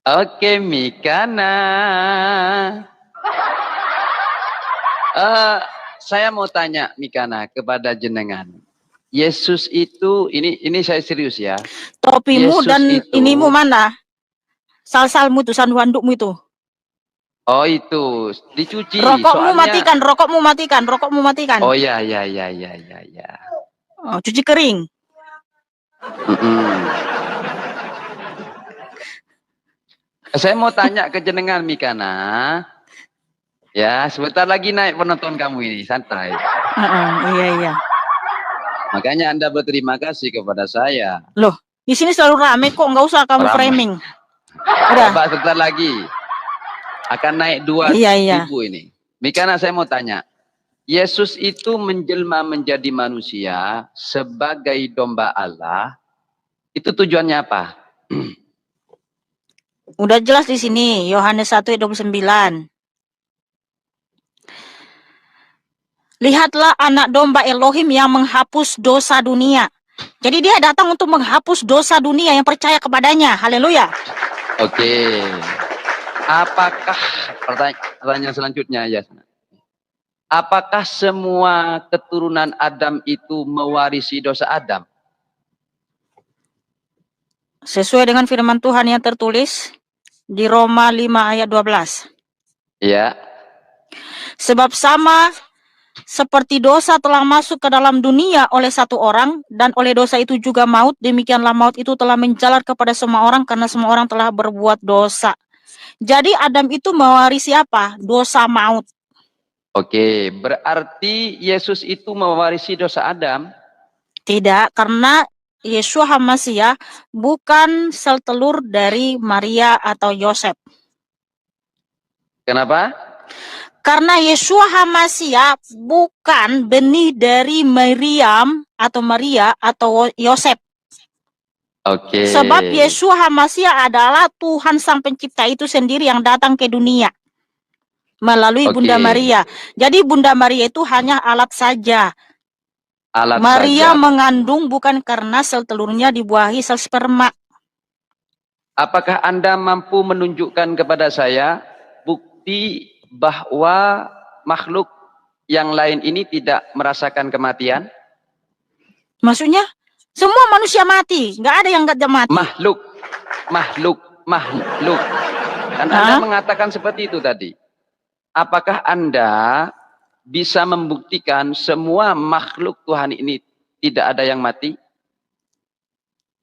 Oke, Mikana. Saya mau tanya Mikana kepada jenengan. Yesus itu, ini saya serius ya. Topimu Yesus dan itu, inimu mana? Sal-salmu itu, sandu-handukmu itu. Oh itu, dicuci. Rokokmu Soalnya, matikan, rokokmu matikan, rokokmu matikan. Oh ya. Oh, cuci kering. Saya mau tanya ke jenengan Mikana. Ya, sebentar lagi naik penonton kamu ini, santai. Iya. Makanya Anda berterima kasih kepada saya. Loh, di sini selalu rame kok, nggak usah kamu framing. Udah. Coba sebentar lagi. Akan naik 2.000 ini. Mikana, saya mau tanya. Yesus itu menjelma menjadi manusia sebagai domba Allah. Itu tujuannya apa? Udah jelas di sini, Yohanes 1:29. Lihatlah anak domba Elohim yang menghapus dosa dunia. Jadi dia datang untuk menghapus dosa dunia yang percaya kepadanya. Haleluya. Oke. Apakah, pertanyaan selanjutnya ya. Apakah semua keturunan Adam itu mewarisi dosa Adam? Sesuai dengan firman Tuhan yang tertulis di Roma 5:12. Ya. Sebab sama seperti dosa telah masuk ke dalam dunia oleh satu orang, dan oleh dosa itu juga maut, demikianlah maut itu telah menjalar kepada semua orang karena semua orang telah berbuat dosa. Jadi Adam itu mewarisi apa? Dosa maut. Oke, berarti Yesus itu mewarisi dosa Adam? Tidak, karena Yeshua HaMashiach bukan sel telur dari Maria atau Yosef. Kenapa? Karena Yeshua HaMashiach bukan benih dari Maria atau Yosef. Oke. Sebab Yeshua HaMashiach adalah Tuhan Sang Pencipta itu sendiri yang datang ke dunia melalui Bunda Maria. Jadi Bunda Maria itu hanya alat saja. Maria mengandung bukan karena sel telurnya dibuahi sel sperma. Apakah Anda mampu menunjukkan kepada saya bukti bahwa makhluk yang lain ini tidak merasakan kematian? Maksudnya? Semua manusia mati, nggak ada yang nggak mati. Makhluk. Dan Anda mengatakan seperti itu tadi. Apakah Anda bisa membuktikan semua makhluk Tuhan ini tidak ada yang mati?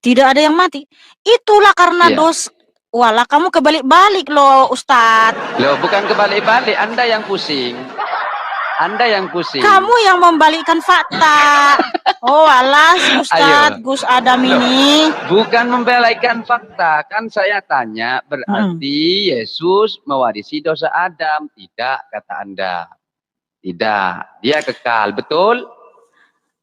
Tidak ada yang mati. Itulah karena dosa. Walah, kamu kebalik-balik loh, Ustadz. Loh, bukan kebalik-balik, Anda yang pusing. Kamu yang membalikkan fakta. Oh, alas, Ustadz Gus Adam ini. Bukan membalikkan fakta. Kan saya tanya, berarti Yesus mewarisi dosa Adam. Tidak, kata Anda. Tidak, dia kekal. Betul?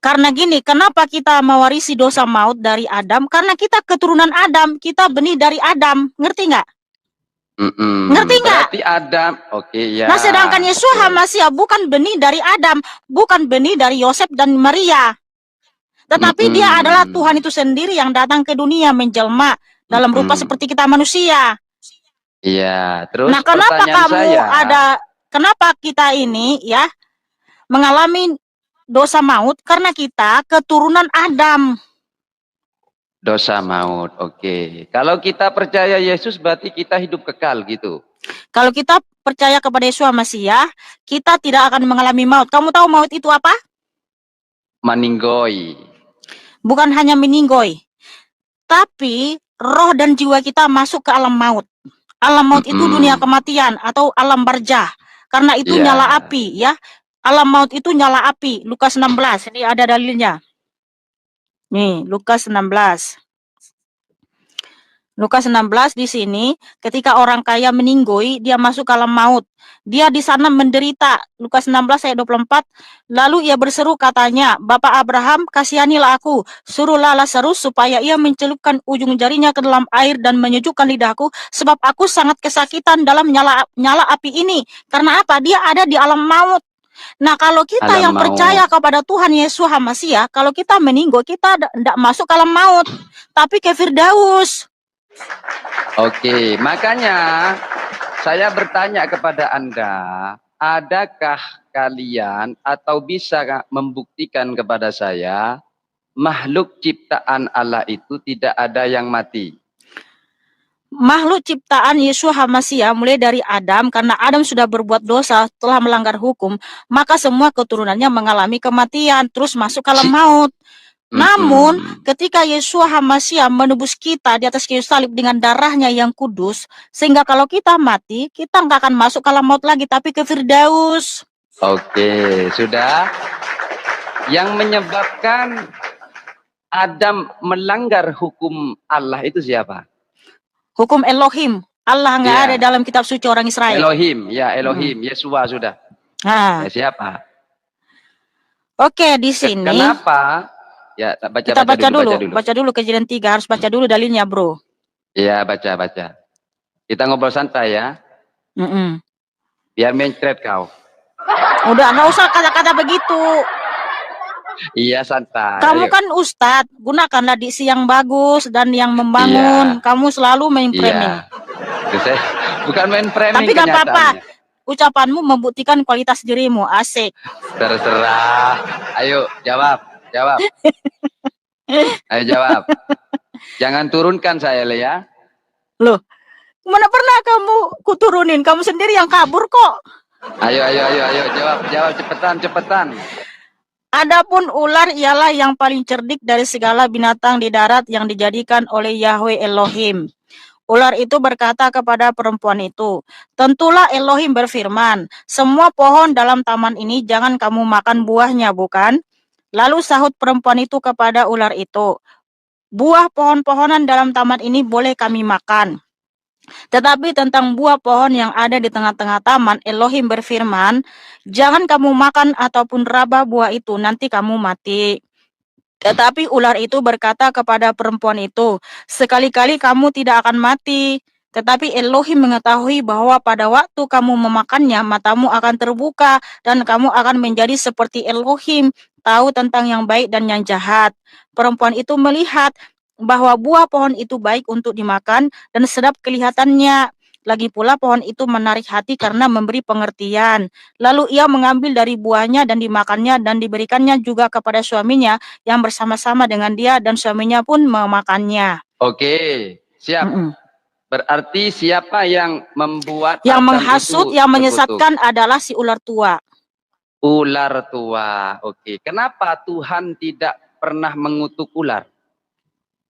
Karena gini, kenapa kita mewarisi dosa maut dari Adam? Karena kita keturunan Adam. Kita benih dari Adam. Ngerti nggak? Ngerti nggak? Berarti Adam, ya. Nah, sedangkan Yeshua HaMashiach bukan benih dari Adam, bukan benih dari Yosef dan Maria. Tetapi dia adalah Tuhan itu sendiri yang datang ke dunia menjelma dalam rupa seperti kita manusia. Iya, terus nah, kenapa kenapa kita ini ya mengalami dosa maut? Karena kita keturunan Adam. Dosa maut, oke. Kalau kita percaya Yesus berarti kita hidup kekal gitu. Kalau kita percaya kepada Yeshua HaMashiach, kita tidak akan mengalami maut. Kamu tahu maut itu apa? Meninggoy. Bukan hanya meninggoy, tapi roh dan jiwa kita masuk ke alam maut. Alam maut itu dunia kematian atau alam barzah. Karena itu nyala api ya. Alam maut itu nyala api. Lukas 16. Ini ada dalilnya. Nih, Lukas 16. Lukas 16 di sini, ketika orang kaya meninggoy, dia masuk ke alam maut. Dia di sana menderita. Lukas 16 ayat 24. Lalu ia berseru katanya, Bapak Abraham, kasihanilah aku. Suruhlah Lazarus supaya ia mencelupkan ujung jarinya ke dalam air dan menyejukkan lidahku, sebab aku sangat kesakitan dalam nyala api ini. Karena apa? Dia ada di alam maut. Nah, kalau kita yang percaya kepada Tuhan Yesus HaMashiach, kalau kita meninggal, kita tidak masuk ke alam maut, tapi ke Firdaus. Oke, makanya saya bertanya kepada Anda, adakah kalian atau bisa membuktikan kepada saya makhluk ciptaan Allah itu tidak ada yang mati? Makhluk ciptaan Yeshua HaMashiach mulai dari Adam, karena Adam sudah berbuat dosa, telah melanggar hukum, maka semua keturunannya mengalami kematian, terus masuk ke alam maut. Namun, ketika Yeshua HaMashiach menebus kita di atas kayu salib dengan darahnya yang kudus, sehingga kalau kita mati, kita nggak akan masuk ke alam maut lagi, tapi ke Firdaus. Oke, sudah. Yang menyebabkan Adam melanggar hukum Allah itu siapa? Hukum Elohim. Allah nggak ada dalam kitab suci orang Israel. Elohim, ya Elohim, Yeshua sudah. Nah. Ya, siapa? Oke, di sini. Kenapa? Ya, kita baca dulu. Baca dulu Kejadian 3, harus baca dulu dalilnya, bro. Iya, baca. Kita ngobrol santai ya. Biar mencret kau. Udah, nggak usah kata-kata begitu. Iya, santai. Kamu kan ustadz, gunakanlah diksi yang bagus dan yang membangun. Kamu selalu main framing. Bukan main framing. Tapi gak apa-apa. Ucapanmu membuktikan kualitas dirimu. Asik. Terserah. Ayo, jawab. Ayo jawab. Jangan turunkan saya, ya. Loh, mana pernah kamu kuturunin? Kamu sendiri yang kabur kok. Ayo, jawab cepetan. Adapun ular ialah yang paling cerdik dari segala binatang di darat yang dijadikan oleh Yahweh Elohim. Ular itu berkata kepada perempuan itu, tentulah Elohim berfirman, semua pohon dalam taman ini jangan kamu makan buahnya, bukan? Lalu sahut perempuan itu kepada ular itu, buah pohon-pohonan dalam taman ini boleh kami makan. Tetapi tentang buah pohon yang ada di tengah-tengah taman, Elohim berfirman, jangan kamu makan ataupun raba buah itu, nanti kamu mati. Tetapi ular itu berkata kepada perempuan itu, sekali-kali kamu tidak akan mati. Tetapi Elohim mengetahui bahwa pada waktu kamu memakannya, matamu akan terbuka dan kamu akan menjadi seperti Elohim, tahu tentang yang baik dan yang jahat. Perempuan itu melihat bahwa buah pohon itu baik untuk dimakan dan sedap kelihatannya. Lagi pula pohon itu menarik hati karena memberi pengertian. Lalu ia mengambil dari buahnya dan dimakannya dan diberikannya juga kepada suaminya yang bersama-sama dengan dia dan suaminya pun memakannya. Oke, siap. Berarti siapa yang membuat yang menghasut, yang menyesatkan adalah si ular tua. Ular tua. Oke, kenapa Tuhan tidak pernah mengutuk ular?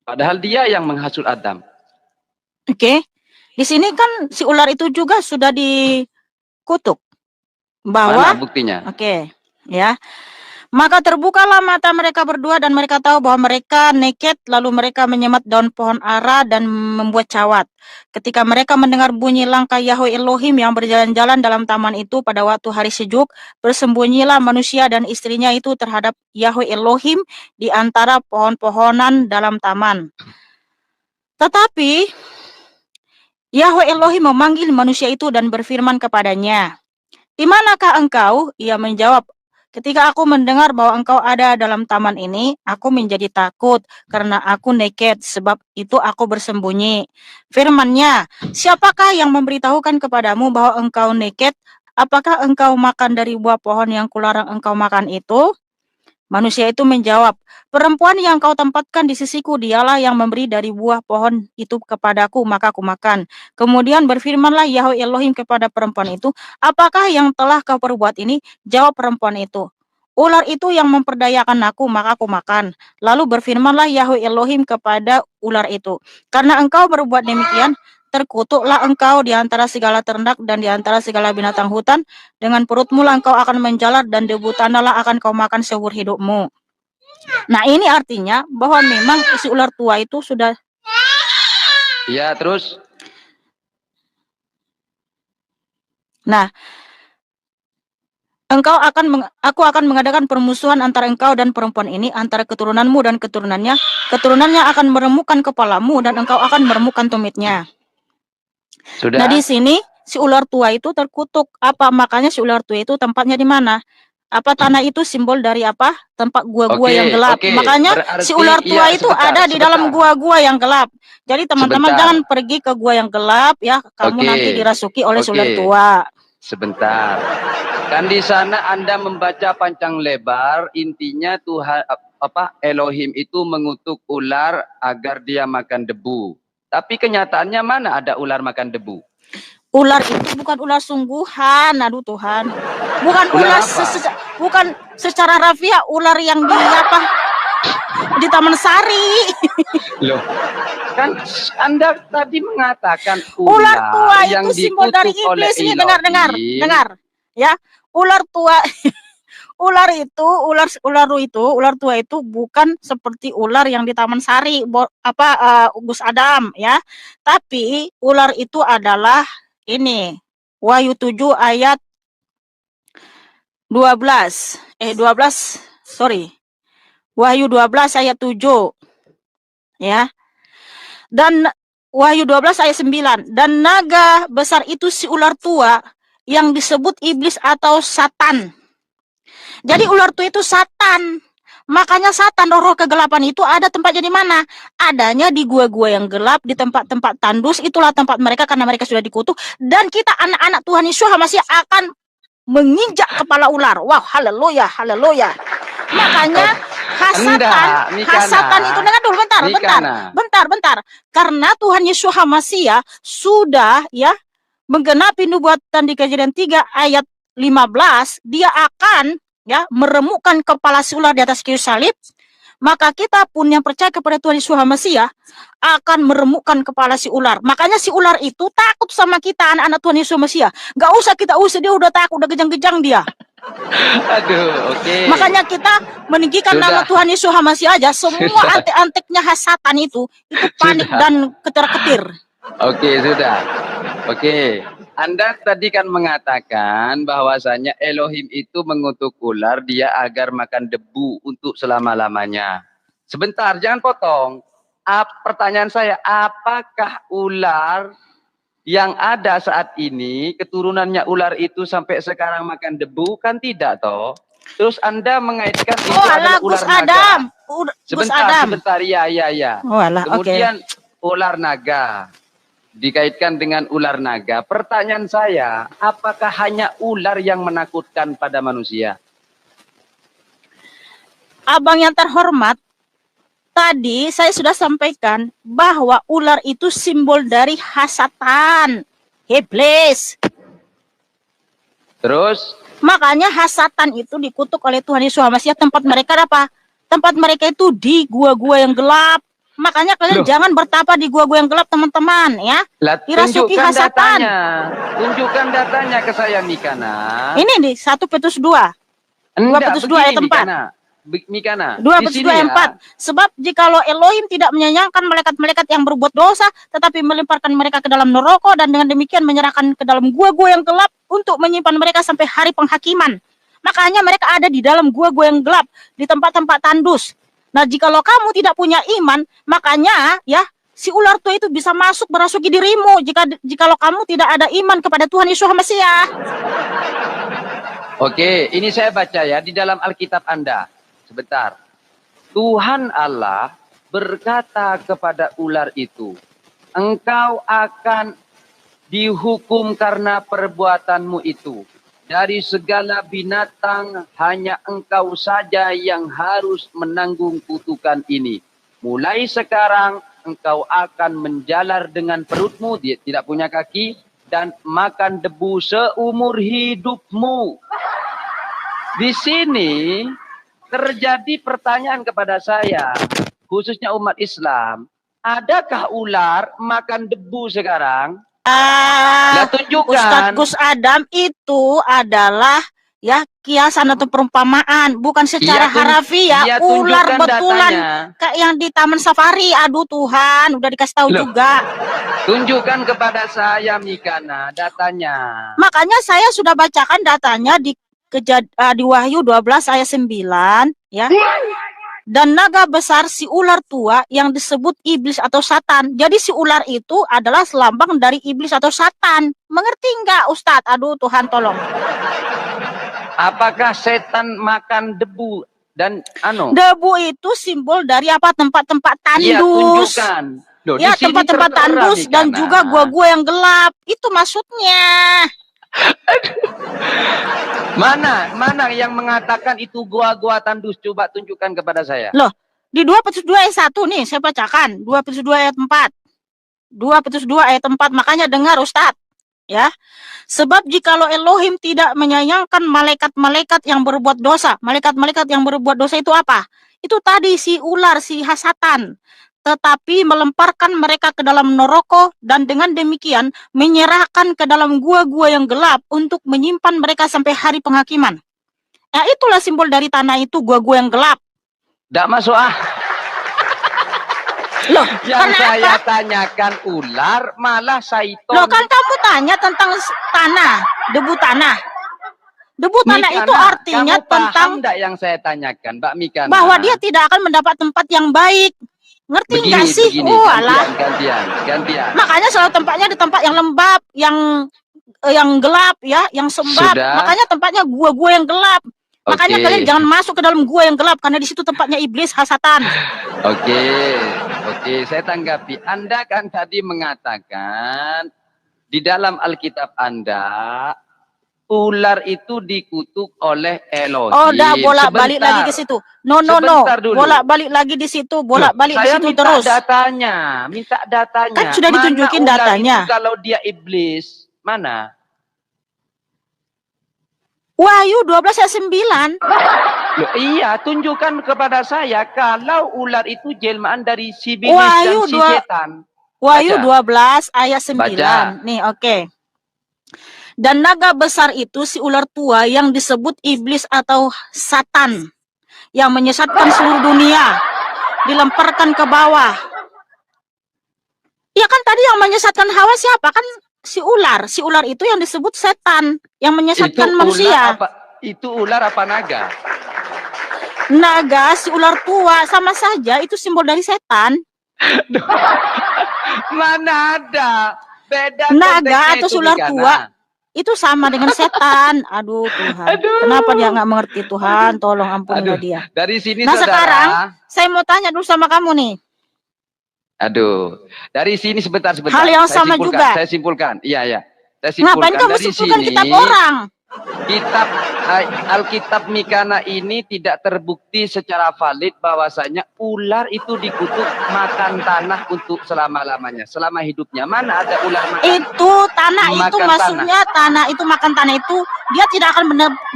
Padahal dia yang menghasut Adam. Oke. Di sini kan si ular itu juga sudah dikutuk. Bahwa mana buktinya? Oke, ya. Maka terbukalah mata mereka berdua dan mereka tahu bahwa mereka naked, lalu mereka menyemat daun pohon ara dan membuat cawat. Ketika mereka mendengar bunyi langkah Yahweh Elohim yang berjalan-jalan dalam taman itu pada waktu hari sejuk, bersembunyilah manusia dan istrinya itu terhadap Yahweh Elohim di antara pohon-pohonan dalam taman. Tetapi Yahweh Elohim memanggil manusia itu dan berfirman kepadanya, "Di manakah engkau?" Ia menjawab, "Ketika aku mendengar bahwa engkau ada dalam taman ini, aku menjadi takut karena aku naked, sebab itu aku bersembunyi." Firman-Nya, "Siapakah yang memberitahukan kepadamu bahwa engkau naked? Apakah engkau makan dari buah pohon yang kularang engkau makan itu?" Manusia itu menjawab, "Perempuan yang kau tempatkan di sisiku, dialah yang memberi dari buah pohon itu kepadaku, maka aku makan." Kemudian berfirmanlah Yahweh Elohim kepada perempuan itu, "Apakah yang telah kau perbuat ini?" Jawab perempuan itu, "Ular itu yang memperdayakan aku, maka aku makan." Lalu berfirmanlah Yahweh Elohim kepada ular itu, "Karena engkau berbuat demikian, terkutuklah engkau di antara segala ternak dan di antara segala binatang hutan. Dengan perutmu lah engkau akan menjalar dan debu tanah lah akan kau makan seumur hidupmu." Nah, ini artinya bahwa memang si ular tua itu sudah. Iya, terus? Nah, aku akan mengadakan permusuhan antara engkau dan perempuan ini, antara keturunanmu dan keturunannya. Keturunannya akan meremukkan kepalamu dan engkau akan meremukkan tumitnya. Sudah. Nah, di sini si ular tua itu terkutuk. Apa makanya si ular tua itu tempatnya di mana? apa tanah itu simbol dari apa? Tempat gua-gua Oke, yang gelap. oke. Makanya si ular Berarti tua iya, itu sebentar, ada di dalam sebentar, gua-gua yang gelap. Jadi teman-teman jangan sebentar. pergi ke gua yang gelap ya. Kamu nanti Oke, dirasuki oleh si ular oke. tua. Sebentar. Kan di sana Anda membaca panjang lebar, intinya Tuhan Elohim itu mengutuk ular agar dia makan debu. Tapi kenyataannya mana ada ular makan debu? Ular itu bukan ular sungguhan, aduh Tuhan. Bukan ular, bukan secara rafiah ular yang di apa? Di Taman Sari. Loh, kan Anda tadi mengatakan ular tua yang itu simbol dari iblis. Ini dengar. Ya, ular tua ular tua itu bukan seperti ular yang di Taman Sari Gus Adam ya. Tapi ular itu adalah ini Wahyu 7 ayat 12. Wahyu 12 ayat 7. Ya. Dan Wahyu 12 ayat 9. Dan naga besar itu si ular tua yang disebut iblis atau Satan. Jadi ular tua itu Satan. Makanya Satan, roh kegelapan itu ada tempatnya di mana? Adanya di gua-gua yang gelap, di tempat-tempat tandus. Itulah tempat mereka karena mereka sudah dikutuk. Dan kita anak-anak Tuhan Yesus masih akan menginjak kepala ular. Wow, haleluya, haleluya. Makanya hasatan itu, dengar dulu bentar. Karena Tuhan Yesus Hamasiah sudah ya menggenapi nubuatan di Kejadian 3 ayat 15, dia akan ya meremukkan kepala si ular di atas kayu salib. Maka kita pun yang percaya kepada Tuhan Yesus Hamasiah akan meremukkan kepala si ular. Makanya si ular itu takut sama kita anak-anak Tuhan Yesus Hamasiah. Gak usah kita usir, dia udah takut, udah gejang-gejang dia. Aduh, oke. Makanya kita meninggikan nama Tuhan Yesus Hamasiah aja. Semua antek-anteknya hasatan itu panik dan ketir-ketir. Oke, sudah. Oke. Anda tadi kan mengatakan bahwasanya Elohim itu mengutuk ular dia agar makan debu untuk selama-lamanya. Sebentar, jangan potong. Pertanyaan saya, apakah ular yang ada saat ini, keturunannya ular itu sampai sekarang makan debu? Kan tidak, toh? Terus Anda mengaitkan itu adalah ular naga. Sebentar, ya. Kemudian ular naga dikaitkan dengan ular naga. Pertanyaan saya, apakah hanya ular yang menakutkan pada manusia? Abang yang terhormat, tadi saya sudah sampaikan bahwa ular itu simbol dari hasatan, iblis. Terus? Makanya hasatan itu dikutuk oleh Tuhan Yesus Hamasiah. Tempat mereka apa? Tempat mereka itu di gua-gua yang gelap. Makanya kalian jangan bertapa di gua-gua yang gelap, teman-teman, ya. Dirasuki hasatan. Tunjukkan datanya ke saya, Mikana. Ini nih 1 Petrus 2. 2 Petrus 2 ayat 4. Mikana. 2 Petrus 2 ayat 4. Sebab jikalau Elohim tidak menyayangkan malaikat-malaikat yang berbuat dosa, tetapi melemparkan mereka ke dalam neraka dan dengan demikian menyerahkan ke dalam gua-gua yang gelap untuk menyimpan mereka sampai hari penghakiman. Makanya mereka ada di dalam gua-gua yang gelap, di tempat-tempat tandus. Nah, jikalau kamu tidak punya iman, makanya ya si ular tua itu bisa masuk merasuki dirimu jikalau kamu tidak ada iman kepada Tuhan Yesus Hamasiah. Oke, ini saya baca ya di dalam Alkitab Anda. Sebentar. Tuhan Allah berkata kepada ular itu, engkau akan dihukum karena perbuatanmu itu. Dari segala binatang hanya engkau saja yang harus menanggung kutukan ini. Mulai sekarang engkau akan menjalar dengan perutmu, dia tidak punya kaki, dan makan debu seumur hidupmu. Di sini terjadi pertanyaan kepada saya, khususnya umat Islam, adakah ular makan debu sekarang? Ustadz Gus Adam itu adalah ya kiasan atau perumpamaan, bukan secara harafiah. Ular betulan kayak yang di Taman Safari. Aduh Tuhan, udah dikasih tahu juga. Tunjukkan kepada saya, Mikana, datanya. Makanya saya sudah bacakan datanya di Wahyu 12 ayat 9 ya. Dan naga besar si ular tua yang disebut iblis atau Satan. Jadi si ular itu adalah selambang dari iblis atau Satan. Mengerti enggak Ustadz? Aduh Tuhan tolong. Apakah setan makan debu dan Debu itu simbol dari apa? Tempat-tempat tandus. Iya, tunjukkan. Loh, ya, tempat-tempat tandus dan juga gua-gua yang gelap. Itu maksudnya. Mana yang mengatakan itu gua-gua tandus? Coba tunjukkan kepada saya. Loh, di 2 Petrus 2 ayat 1 nih, saya bacakan. 2 Petrus 2 ayat 4. 2 Petrus 2 ayat 4, makanya dengar Ustadz. Ya, sebab jikalau Elohim tidak menyayangkan malaikat-malaikat yang berbuat dosa, malaikat-malaikat yang berbuat dosa itu apa? Itu tadi si ular, si hasatan, tetapi melemparkan mereka ke dalam neraka dan dengan demikian menyerahkan ke dalam gua-gua yang gelap untuk menyimpan mereka sampai hari penghakiman. Nah, itulah simbol dari tanah itu, gua-gua yang gelap. Tidak masuk Loh, yang saya tanyakan ular, malah Saiton. Loh, kan kamu tanya tentang tanah, debu tanah. Debu tanah itu artinya kamu paham enggak yang saya tanyakan, Mbak Mikana? Bahwa dia tidak akan mendapat tempat yang baik. Ngerti enggak sih? Gantian. Makanya selalu tempatnya di tempat yang lembab, yang gelap ya, yang sembab. Makanya tempatnya gua-gua yang gelap. Makanya kalian jangan masuk ke dalam gua yang gelap karena di situ tempatnya iblis, hasatan. Oke, saya tanggapi. Anda kan tadi mengatakan di dalam Alkitab Anda ular itu dikutuk oleh Elohim. Oh, dah bolak-balik lagi ke situ. No. Bolak-balik lagi di situ, bolak-balik di situ terus. Minta datanya. Kan sudah ditunjukin datanya. Kalau dia iblis, mana? Wahyu 12 ayat 9. Loh, iya, tunjukkan kepada saya kalau ular itu jelmaan dari si iblis dan si setan. Wahyu 12 ayat 9. Baca. Nih, oke. Dan naga besar itu si ular tua yang disebut iblis atau Satan yang menyesatkan seluruh dunia dilemparkan ke bawah. Ya kan tadi yang menyesatkan Hawa siapa? Kan si ular. Si ular itu yang disebut setan yang menyesatkan manusia. Itu ular apa naga? Naga, si ular tua sama saja, itu simbol dari setan. Mana ada? Beda naga atau ular tua itu sama dengan setan. Aduh Tuhan. Kenapa dia nggak mengerti Tuhan? Tolong ampunilah dia. Dari sini nah, sekarang saya mau tanya dulu sama kamu nih. Dari sini sebentar. Hal yang sama juga. Saya simpulkan. Iya. Ngapain kamu simpulkan kitab orang? Kitab Alkitab Mikana ini tidak terbukti secara valid bahwasanya ular itu dikutuk makan tanah untuk selama-lamanya, selama hidupnya. Mana ada ular makan? Itu tanah itu maksudnya tanah itu makan tanah itu dia tidak akan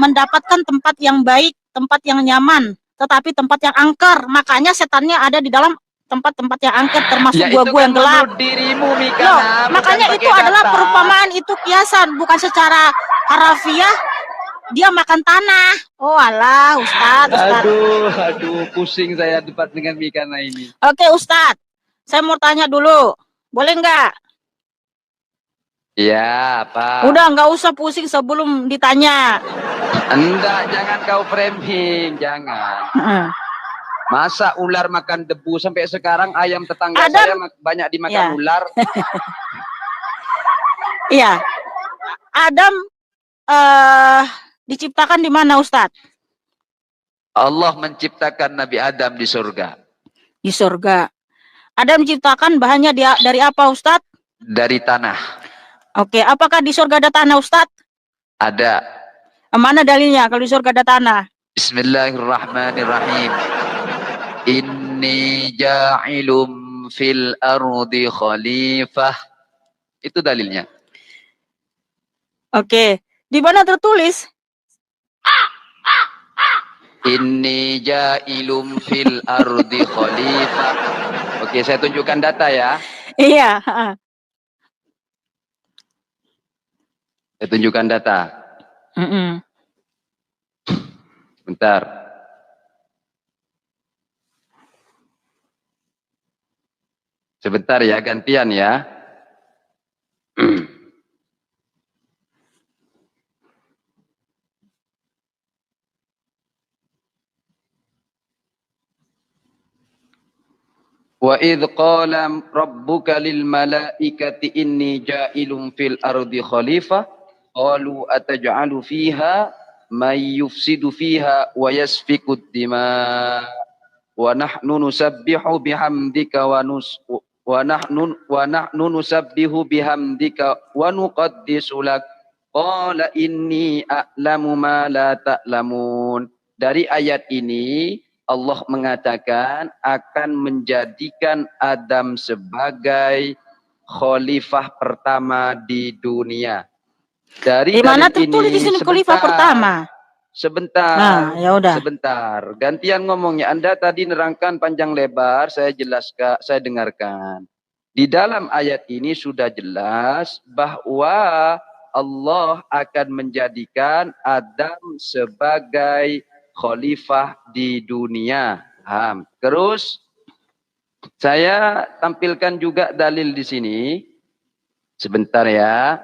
mendapatkan tempat yang baik, tempat yang nyaman, tetapi tempat yang angker. Makanya setannya ada di dalam tempat-tempat yang angker termasuk gua-gua yang gelap. Dirimu, Mikana, makanya itu adalah perumpamaan, itu kiasan, bukan secara harafiah. Dia makan tanah. Oh alah, Ustadz. Aduh, pusing saya debat dengan Mikana ini. Oke, Ustadz. Saya mau tanya dulu. Boleh nggak? Iya, apa? Udah, nggak usah pusing sebelum ditanya. Enggak, jangan kau framing, jangan. Masa ular makan debu, sampai sekarang ayam tetangga saya banyak dimakan ular. Iya. Adam diciptakan di mana, Ustadz? Allah menciptakan Nabi Adam di surga. Di surga. Adam diciptakan bahannya dari apa, Ustadz? Dari tanah. Oke, apakah di surga ada tanah, Ustadz? Ada. Mana dalilnya kalau di surga ada tanah? Bismillahirrahmanirrahim. Inni ja'ilum fil ardi khalifah. Itu dalilnya. Oke. Di mana tertulis? Inni ja'ilum fil ardi khalifah. Oke, saya tunjukkan data ya. Iya. Saya tunjukkan data. Bentar. Sebentar ya, gantian ya. Wa idh qala rabbuka lil malaikati inni ja'ilun fil ardi khalifah qalu ataj'alu fiha may yufsidu fiha wa yasfikud dima wa nahnu nusabbihu bihamdika wa nahnu nusabbihu bihamdika wa nuqaddisu lak qala inni a'lamu ma la ta'lamun. Dari ayat ini Allah mengatakan akan menjadikan Adam sebagai khalifah pertama di dunia. Dari mana tertulis di sini khalifah pertama? Sebentar. Nah, ya udah. Sebentar. Gantian ngomongnya. Anda tadi nerangkan panjang lebar, saya jelaskan, saya dengarkan. Di dalam ayat ini sudah jelas bahwa Allah akan menjadikan Adam sebagai khalifah di dunia. Paham? Terus saya tampilkan juga dalil di sini. Sebentar ya.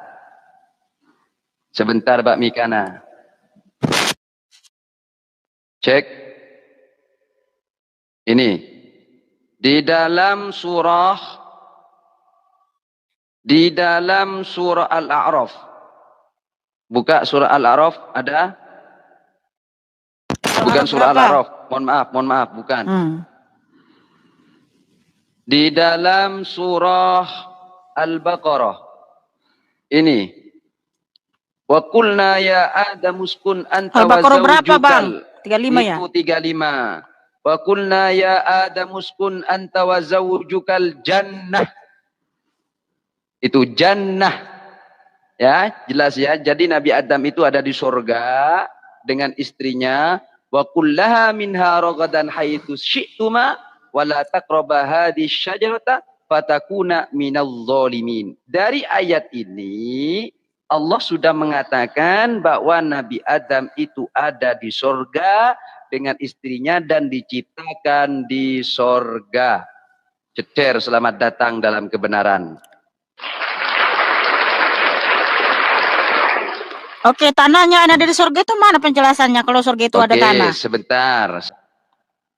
Sebentar Mbak Mikana. Cek. Ini. Di dalam surah Al-A'raf. Buka surah Al-A'raf ada? Bukan surah Al-A'raf. Mohon maaf, bukan. Di dalam surah Al-Baqarah. Ini. Wa qulna ya Adam uskun anta wa zawjukal. 35 ya? Itu 35. Wa qulna ya Adam uskun anta wa zawjukal jannah. Itu jannah. Ya, jelas ya. Jadi Nabi Adam itu ada di surga dengan istrinya. Wa kullaha minha ragadan haitsu syi'tuma wa la taqraba hadhihi syajarata fatakuna minadh dhalimin. Dari ayat ini Allah sudah mengatakan bahwa Nabi Adam itu ada di surga dengan istrinya dan diciptakan di surga. Ceder, selamat datang dalam kebenaran. Oke, tanahnya yang ada di surga itu mana penjelasannya kalau surga itu ada tanah? Oke, sebentar.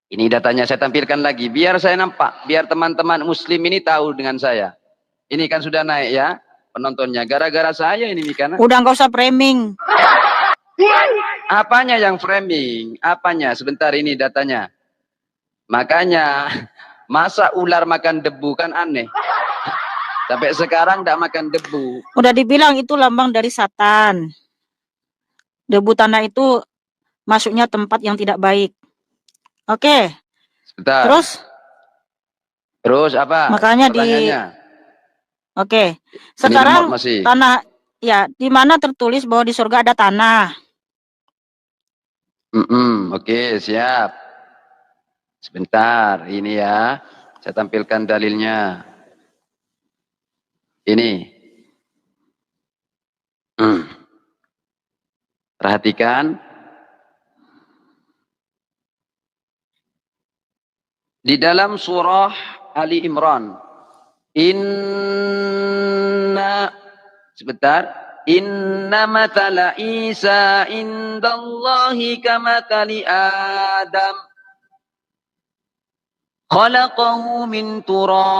Ini datanya saya tampilkan lagi, biar saya nampak, biar teman-teman muslim ini tahu dengan saya. Ini kan sudah naik ya. Penontonnya gara-gara saya ini Mikana. Udah nggak usah framing. Apanya yang framing? Apanya? Sebentar ini datanya. Makanya masa ular makan debu kan aneh. Sampai sekarang tidak makan debu. Udah dibilang itu lambang dari Satan. Debu tanah itu masuknya tempat yang tidak baik. Oke. Sebentar. Terus apa? Makanya Oke, sekarang tanah, ya, di mana tertulis bahwa di surga ada tanah. Oke, siap. Sebentar, ini ya, saya tampilkan dalilnya. Ini. Perhatikan. Di dalam surah Ali Imran. Inna matala Isa indallahi kamatali Adam khalaqahu min turabin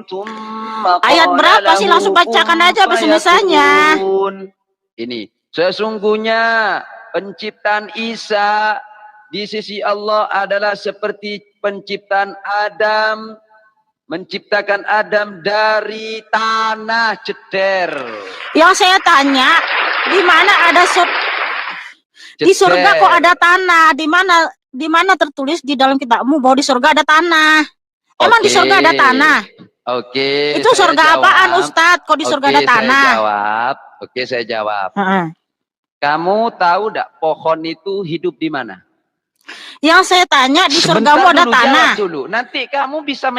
thumma ayat berapa sih? Langsung bacakan aja bahasa. Ini sesungguhnya penciptaan Isa di sisi Allah adalah seperti penciptaan Adam, menciptakan Adam dari tanah. Ceder. Yang saya tanya, di mana ada di surga kok ada tanah? Di mana tertulis di dalam kitabmu bahwa di surga ada tanah? Emang di surga ada tanah? Oke. Itu surga apaan, Ustadz? Kok di surga ada tanah? Saya jawab. Kamu tahu enggak pohon itu hidup di mana? Yang saya tanya, di surgamu ada tanah. Dulu. Nanti kamu bisa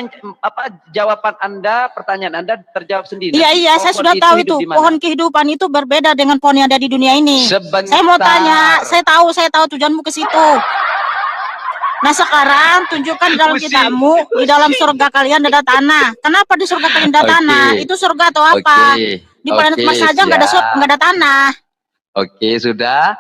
jawaban Anda, pertanyaan Anda terjawab sendiri. Iya, saya sudah tahu itu. Pohon kehidupan itu berbeda dengan pohon yang ada di dunia ini. Saya mau tanya, saya tahu tujuanmu ke situ. Nah, sekarang tunjukkan di dalam kitabmu, di dalam surga kalian ada tanah. Kenapa di surga kalian ada tanah? Itu surga atau apa? Di planet Mars saja nggak ada tanah. Oke, sudah.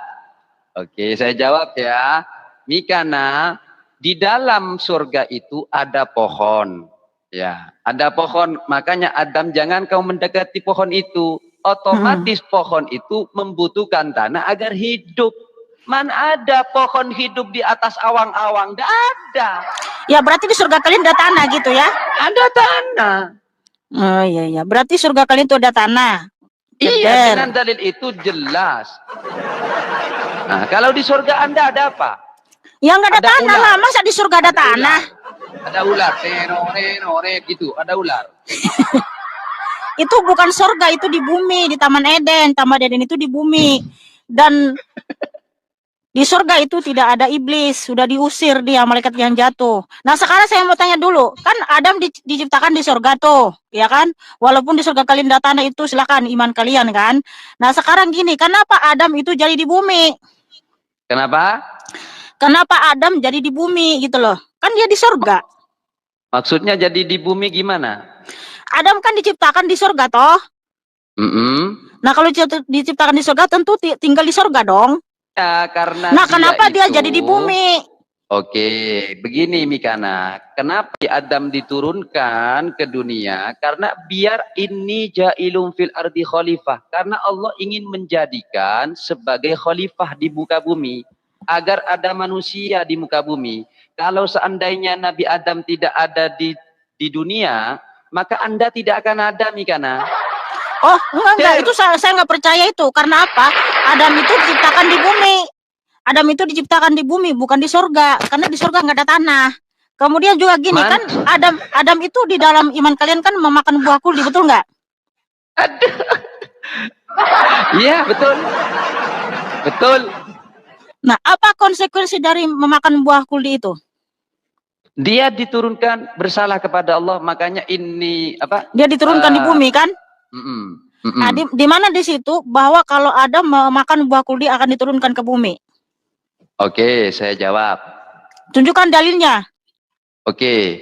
Oke, saya jawab ya. Mikana, di dalam surga itu ada pohon. Ya, ada pohon. Makanya Adam, jangan kau mendekati pohon itu. otomatis pohon itu membutuhkan tanah agar hidup. Mana ada pohon hidup di atas awang-awang? Tidak ada. Ya berarti di surga kalian ada tanah gitu ya? Ada tanah. Oh iya, berarti surga kalian itu ada tanah. Iya, dengan dalil itu jelas. Nah, kalau di surga Anda ada apa? Ya nggak ada tanah lah, masa di surga ada tanah? Ada ular, gitu, ada ular. Itu bukan surga, itu di bumi, di Taman Eden. Taman Eden itu di bumi. Dan di surga itu tidak ada iblis, sudah diusir dia, malaikat yang jatuh. Nah sekarang saya mau tanya dulu, kan Adam diciptakan di surga tuh, ya kan? Walaupun di surga kalian ada tanah itu, silakan iman kalian kan. Nah sekarang gini, kenapa Adam itu jadi di bumi? Kenapa? Kenapa Adam jadi di bumi gitu loh? Kan dia di surga. Maksudnya jadi di bumi gimana? Adam kan diciptakan di surga toh. Nah kalau diciptakan di surga tentu tinggal di surga dong. Ya, karena nah kenapa dia jadi di bumi? Oke, begini Mikana. Kenapa Adam diturunkan ke dunia? Karena biar ini ja'ilum fil ardi khalifah. Karena Allah ingin menjadikan sebagai khalifah di muka bumi. Agar ada manusia di muka bumi. Kalau seandainya Nabi Adam tidak ada di dunia, maka Anda tidak akan ada, Mikana. Oh, enggak, itu saya nggak percaya itu. Karena apa? Adam itu diciptakan di bumi. Adam itu diciptakan di bumi, bukan di surga. Karena di surga nggak ada tanah. Kemudian juga gini, kan Adam itu di dalam iman kalian kan memakan buah kuldi, betul nggak? Iya, betul. Betul. Nah, apa konsekuensi dari memakan buah kuldi itu? Dia diturunkan bersalah kepada Allah, makanya ini apa? Dia diturunkan di bumi kan? Nah, di mana di situ bahwa kalau Adam memakan buah kuldi akan diturunkan ke bumi? Oke, saya jawab. Tunjukkan dalilnya. Oke.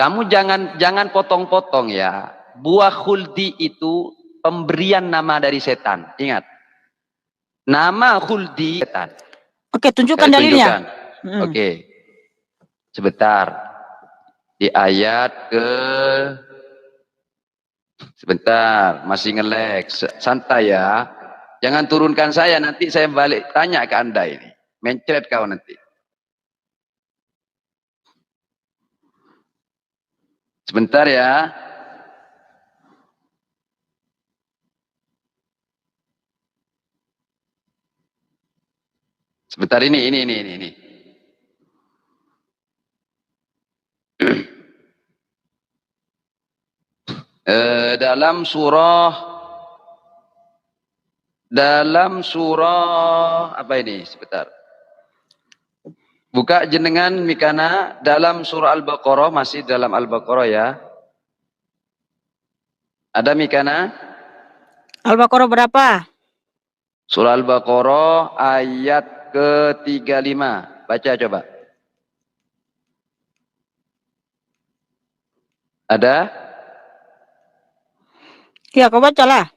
Kamu jangan potong-potong ya. Buah khuldi itu pemberian nama dari setan. Ingat. Nama khuldi setan. Oke, tunjukkan dalilnya. Oke. Sebentar. Di ayat ke sebentar, masih nge-lag. Santai ya. Jangan turunkan saya, nanti saya balik tanya ke Anda ini. Mencret kau nanti. Sebentar ya. Sebentar ini. Dalam surah apa ini? Sebentar. Buka jenengan Mikana dalam surah Al-Baqarah, masih dalam Al-Baqarah ya. Ada Mikana? Al-Baqarah berapa? Surah Al-Baqarah ayat ke-35. Baca coba. Ada? Ya, kau bacalah.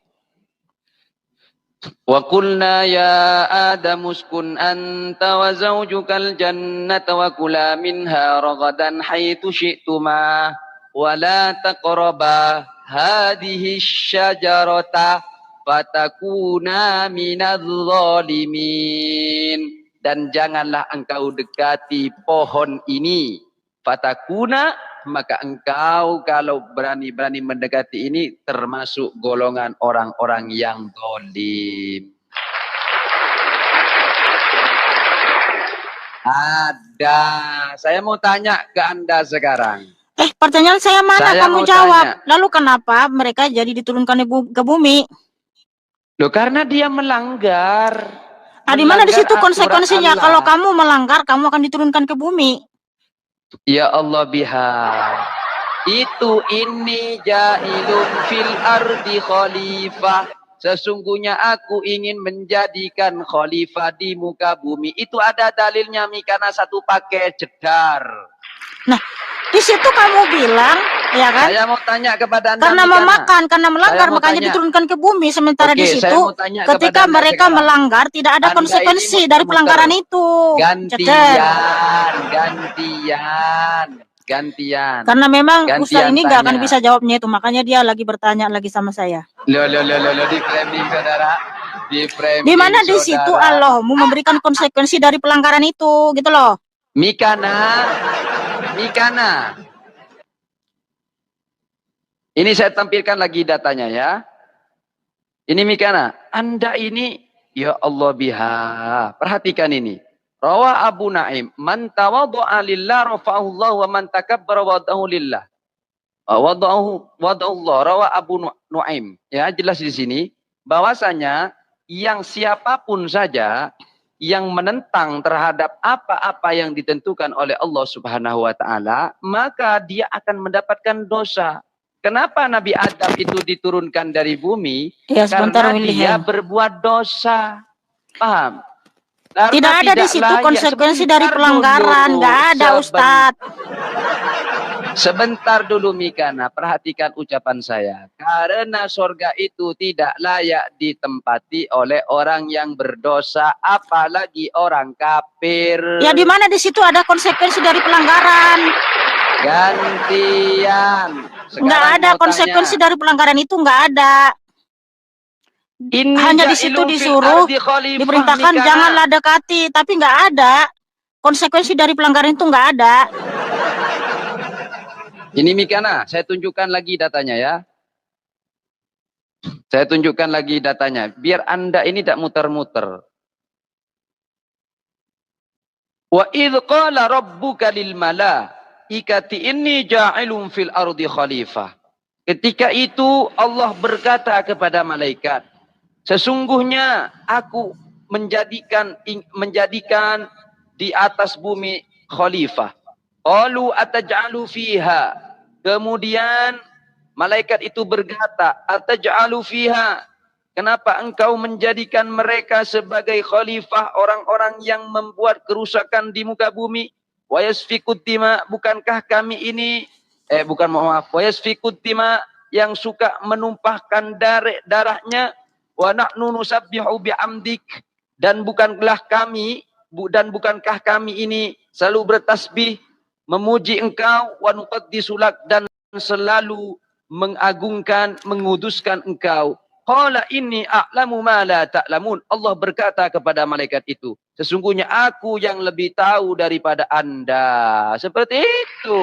Wa qulna ya Adam uskun anta wa zawjukal jannata wa kula minha ragadan haitsu syi'tuma wa la taqraba hadhihi syajarata fatakuna minadh zalimin. Dan janganlah engkau dekati pohon ini. Fatakuna, maka engkau kalau berani-berani mendekati ini termasuk golongan orang-orang yang zalim. Ada. Saya mau tanya ke Anda sekarang. Pertanyaan saya mana? Kamu jawab. Lalu kenapa mereka jadi diturunkan ke bumi? Loh, karena dia melanggar. Di mana di situ konsekuensinya? Kalau kamu melanggar, kamu akan diturunkan ke bumi. Ya Allah biha. Itu ini ja'ilun fil ardi khalifah. Sesungguhnya aku ingin menjadikan khalifah di muka bumi. Itu ada dalilnya Mikana, satu pakai jedar. Nah, di situ kamu bilang, ya kan? Saya mau tanya kepada Anda. Karena memakan, karena melanggar, makanya diturunkan ke bumi. Sementara di situ, ketika mereka melanggar, tidak ada konsekuensi dari pelanggaran itu. Gantian. Karena memang Ustaz ini nggak akan bisa jawabnya itu, makanya dia lagi bertanya lagi sama saya. Di framing saudara. Di framing. Di mana di situ Allah mau memberikan konsekuensi dari pelanggaran itu, gitu loh. Mikana. Ini saya tampilkan lagi datanya ya. Ini Mikana. Anda ini, ya Allah biha. Perhatikan ini. Rawa Abu Naim. Man tawaddu'a lillah rafa'ahu Allah wa man takabbara wada'ahu lillah. Wada'ahu Allah. Rawa Abu Nuaim. Ya, jelas di sini. Bahwasanya yang siapapun saja yang menentang terhadap apa-apa yang ditentukan oleh Allah Subhanahu wa taala, maka dia akan mendapatkan dosa. Kenapa Nabi Adam itu diturunkan dari bumi? Ya, karena dia berbuat dosa. Paham? Karena tidak ada di situ konsekuensi dari pelanggaran, nggak ada Ustadz. Sebentar dulu Mikana, perhatikan ucapan saya. Karena surga itu tidak layak ditempati oleh orang yang berdosa, apalagi orang kafir. Ya di mana di situ ada konsekuensi dari pelanggaran? Gantian. Nggak ada konsekuensi dari pelanggaran itu, nggak ada. Hanya di situ disuruh, diperintahkan janganlah dekati, tapi nggak ada konsekuensi dari pelanggaran itu, nggak ada. Ini Mikana, saya tunjukkan lagi datanya ya. Saya tunjukkan lagi datanya, biar Anda ini tidak muter-muter. Wa idh qala rabbuka lil malaikati inni ja'ilun fil ardi khalifah. Ketika itu Allah berkata kepada malaikat, sesungguhnya aku menjadikan di atas bumi khalifah. Qalu ataj'alu fiha. Kemudian malaikat itu berkata, ataj'alu fiha. Kenapa engkau menjadikan mereka sebagai khalifah, orang-orang yang membuat kerusakan di muka bumi? Wa yasfikut dima, bukankah kami ini wa yasfikut dima, yang suka menumpahkan darahnya? Wa nahnu nusabbihu bihamdik, dan bukankah kami ini selalu bertasbih memuji engkau, wa nuqaddisu lak, dan selalu mengagungkan, menguduskan engkau. Qala inni a'lamu ma la ta'lamun. Allah berkata kepada malaikat itu, sesungguhnya aku yang lebih tahu daripada Anda. Seperti itu.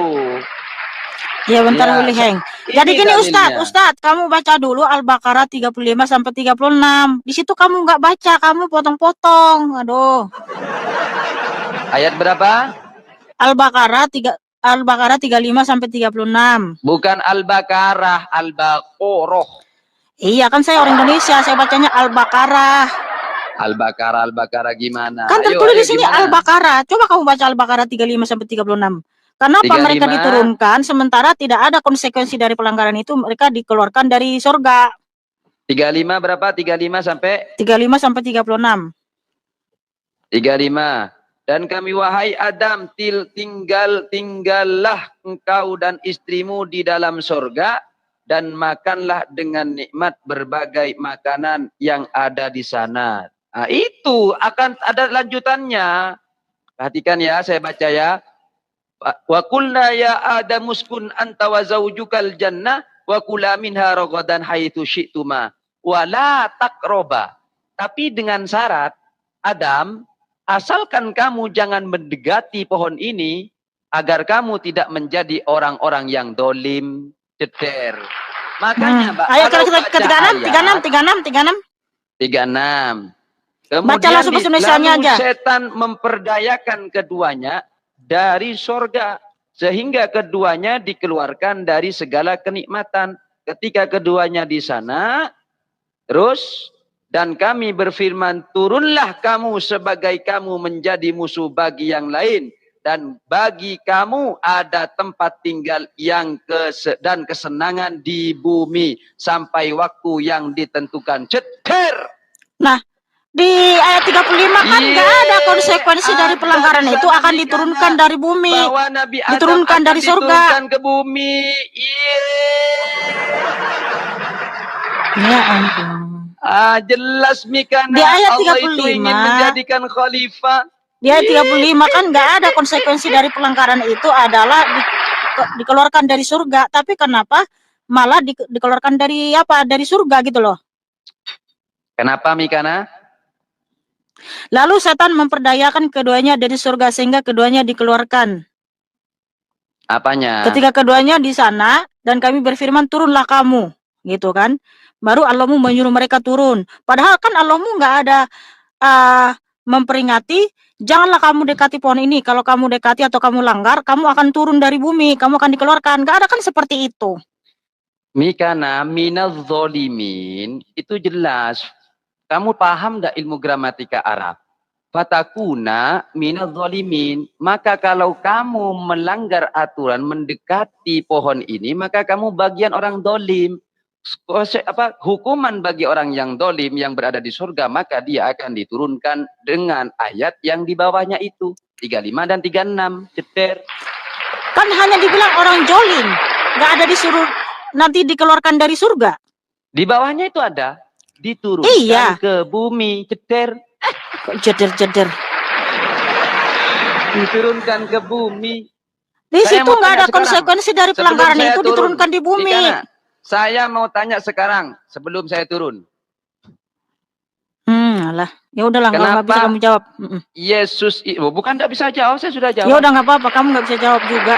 Ya bentar boleh Heng. Jadi gini Ustadz, kamu baca dulu Al-Baqarah 35 sampai 36. Di situ kamu nggak baca, kamu potong-potong. Aduh. Ayat berapa? Al-Baqarah 35 sampai 36. Bukan Al-Baqarah, Al-Baqarah. Iya kan saya orang Indonesia, saya bacanya Al-Baqarah. Al-Baqarah gimana? Kan tertulis di sini Al-Baqarah. Coba kamu baca Al-Baqarah 35 sampai 36. Kenapa 35? Mereka diturunkan sementara tidak ada konsekuensi dari pelanggaran itu, mereka dikeluarkan dari surga. 35 berapa? 35 sampai 36. 35. Dan kami wahai Adam, tinggallah engkau dan istrimu di dalam surga, dan makanlah dengan nikmat berbagai makanan yang ada di sana. Nah, itu akan ada lanjutannya. Perhatikan ya, saya baca ya. Wa qulna ya Adam uskun anta wa zawjukal jannah wa kula minha ragadan haitsu syi'tuma wa la taqraba. Tapi dengan syarat, Adam, asalkan kamu jangan mendekati pohon ini agar kamu tidak menjadi orang-orang yang dolim, ceder. Makanya, Mbak. Ayo ke 36. Kemudian lalu setan memperdayakan keduanya dari sorga, sehingga keduanya dikeluarkan dari segala kenikmatan. Ketika keduanya di sana, terus, dan kami berfirman, turunlah kamu sebagai kamu menjadi musuh bagi yang lain, dan bagi kamu ada tempat tinggal dan kesenangan di bumi sampai waktu yang ditentukan. Ceter. Nah, di ayat 35 kan nggak ada konsekuensi dari pelanggaran itu, akan diturunkan dari bumi, diturunkan dari surga ke bumi. Ya ampun. Jelas Mikana, di ayat 35 Allah itu ingin menjadikan khalifah. Di ayat 35 kan nggak ada konsekuensi dari pelanggaran itu adalah dikeluarkan dari surga. Tapi kenapa malah dikeluarkan dari apa? Dari surga gitu loh. Kenapa Mikana? Lalu setan memperdayakan keduanya dari surga sehingga keduanya dikeluarkan. Apanya? Ketika keduanya di sana dan kami berfirman, turunlah kamu, gitu kan? Baru Allahmu menyuruh mereka turun. Padahal kan Allahmu nggak ada memperingati, janganlah kamu dekati pohon ini. Kalau kamu dekati atau kamu langgar, kamu akan turun dari bumi, kamu akan dikeluarkan. Nggak ada kan seperti itu. Mikana minaz zolimin itu jelas. Kamu paham nggak ilmu gramatika Arab? Fatakuna minaz zolimin. Maka kalau kamu melanggar aturan mendekati pohon ini, maka kamu bagian orang dolim. Hukuman bagi orang yang dolim yang berada di surga, maka dia akan diturunkan dengan ayat yang di bawahnya itu. 35 dan 36. Ceter. Kan hanya dibilang orang jolim. Nggak ada disuruh nanti dikeluarkan dari surga. Di bawahnya itu ada. Diturunkan ke bumi. Ceter. Kok jeder-jeder. Diturunkan ke bumi. Di situ nggak ada konsekuensi dari pelanggaran itu diturunkan di bumi. Ikana, saya mau tanya sekarang sebelum saya turun. Alah, ya udahlah, nggak bisa kamu jawab. Yesus, bukan nggak bisa jawab, saya sudah jawab. Ya udah nggak apa-apa, kamu nggak bisa jawab juga.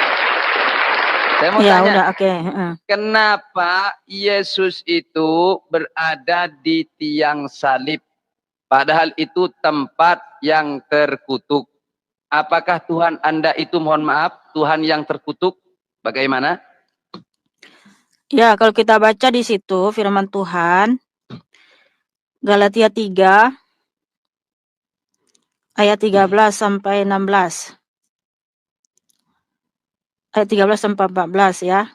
Saya mau tanya, udah, kenapa Yesus itu berada di tiang salib? Padahal itu tempat yang terkutuk. Apakah Tuhan Anda itu, mohon maaf, Tuhan yang terkutuk? Bagaimana? Ya, kalau kita baca di situ firman Tuhan, Galatia 3, ayat 13 sampai 16. Ayat 13 sampai 14 ya.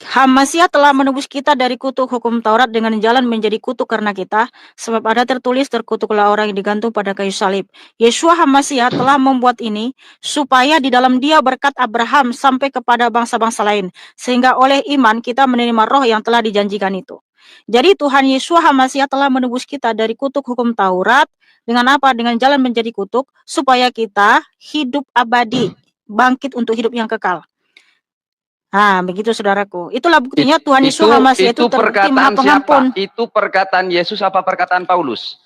Hamasiah telah menebus kita dari kutuk hukum Taurat dengan jalan menjadi kutuk karena kita, sebab ada tertulis, terkutuklah orang yang digantung pada kayu salib. Yeshua Hamasiah telah membuat ini supaya di dalam Dia berkat Abraham sampai kepada bangsa-bangsa lain, sehingga oleh iman kita menerima roh yang telah dijanjikan itu. Jadi Tuhan Yeshua Hamasiah telah menebus kita dari kutuk hukum Taurat dengan apa? Dengan jalan menjadi kutuk supaya kita hidup abadi, bangkit untuk hidup yang kekal. Nah, begitu saudaraku. Itulah buktinya Tuhan Yesus Hamasiah itu perkataan siapa? Itu perkataan Yesus apa perkataan Paulus?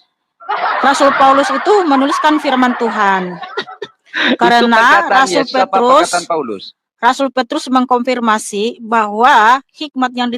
Rasul Paulus itu menuliskan firman Tuhan. Karena Rasul Petrus mengkonfirmasi bahwa hikmat yang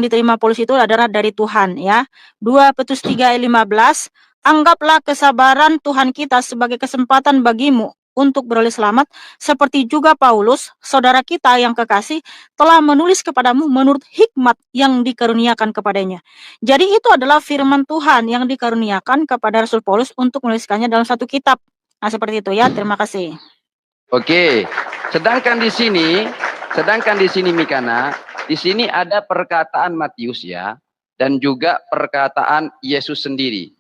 diterima Paulus itu adalah dari Tuhan ya. 2 Petrus 3 ayat 15, anggaplah kesabaran Tuhan kita sebagai kesempatan bagimu untuk beroleh selamat, seperti juga Paulus, saudara kita yang kekasih, telah menulis kepadamu menurut hikmat yang dikaruniakan kepadanya. Jadi itu adalah firman Tuhan yang dikaruniakan kepada Rasul Paulus untuk menuliskannya dalam satu kitab. Nah, seperti itu ya. Terima kasih. Oke. Sedangkan di sini Mikana, di sini ada perkataan Matius ya, dan juga perkataan Yesus sendiri.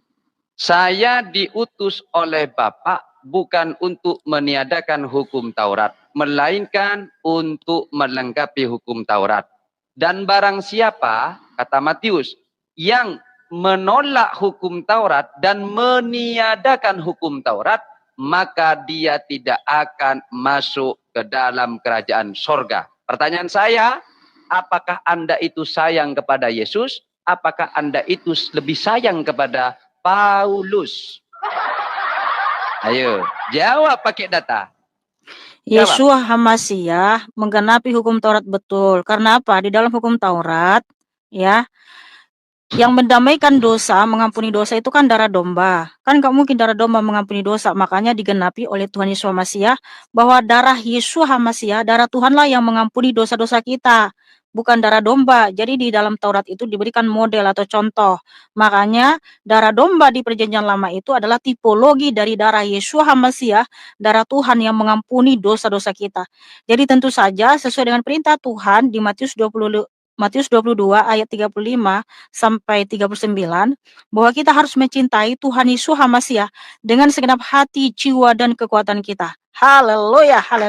Saya diutus oleh Bapa bukan untuk meniadakan hukum Taurat, melainkan untuk melengkapi hukum Taurat. Dan barang siapa, kata Matius, yang menolak hukum Taurat dan meniadakan hukum Taurat, maka dia tidak akan masuk ke dalam kerajaan sorga. Pertanyaan saya, apakah Anda itu sayang kepada Yesus? Apakah Anda itu lebih sayang kepada Paulus? Ayo, jawab pakai data. Yeshua Hamasiah menggenapi hukum Taurat betul. Karena apa? Di dalam hukum Taurat, ya, yang mendamaikan dosa, mengampuni dosa itu kan darah domba. Kan gak mungkin darah domba mengampuni dosa. Makanya digenapi oleh Tuhan Yesus Hamasiah bahwa darah Yeshua Hamasiah, darah Tuhanlah yang mengampuni dosa-dosa kita. Bukan darah domba. Jadi di dalam Taurat itu diberikan model atau contoh. Makanya darah domba di perjanjian lama itu adalah tipologi dari darah Yeshua Hamasiah, darah Tuhan yang mengampuni dosa-dosa kita. Jadi tentu saja sesuai dengan perintah Tuhan di Matius 22 ayat 35 sampai 39 bahwa kita harus mencintai Tuhan Yesus Hamasiah dengan segenap hati, jiwa, dan kekuatan kita. Haleluya, haleluya.